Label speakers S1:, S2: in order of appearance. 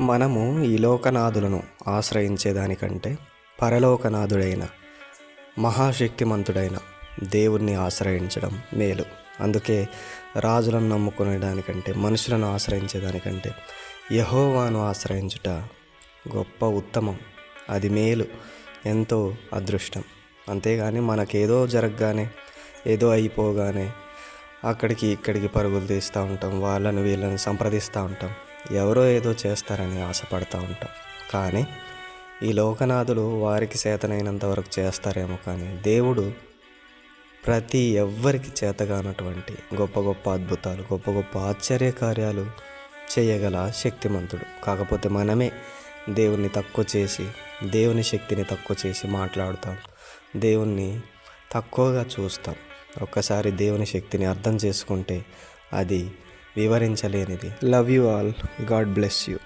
S1: మనము ఈ లోకనాథులను ఆశ్రయించేదానికంటే పరలోకనాథుడైన మహాశక్తిమంతుడైన దేవుణ్ణి ఆశ్రయించడం మేలు. అందుకే రాజులను నమ్ముకునే దానికంటే, మనుషులను ఆశ్రయించేదానికంటే యెహోవాను ఆశ్రయించుట గొప్ప ఉత్తమం. అది మేలు, ఎంతో అదృష్టం. అంతేగాని మనకేదో జరగగానే, ఏదో అయిపోగానే అక్కడికి ఇక్కడికి పరుగులు తీస్తూ ఉంటాం, వాళ్ళని వీళ్ళని సంప్రదిస్తూ ఉంటాం, ఎవరో ఏదో చేస్తారని ఆశపడుతూ ఉంటాం. కానీ ఈ లోకనాథులు వారికి చేతనైనంత వరకు చేస్తారేమో, కానీ దేవుడు ప్రతి ఎవ్వరికి చేతగానటువంటి గొప్ప గొప్ప అద్భుతాలు, గొప్ప గొప్ప ఆశ్చర్య కార్యాలు చేయగల శక్తిమంతుడు. కాకపోతే మనమే దేవుణ్ణి తక్కువ చేసి, దేవుని శక్తిని తక్కువ చేసి మాట్లాడుతాం, దేవుణ్ణి తక్కువగా చూస్తాం. ఒక్కసారి దేవుని శక్తిని అర్థం చేసుకుంటే అది వివరించలేనిది. Love you all. God bless you.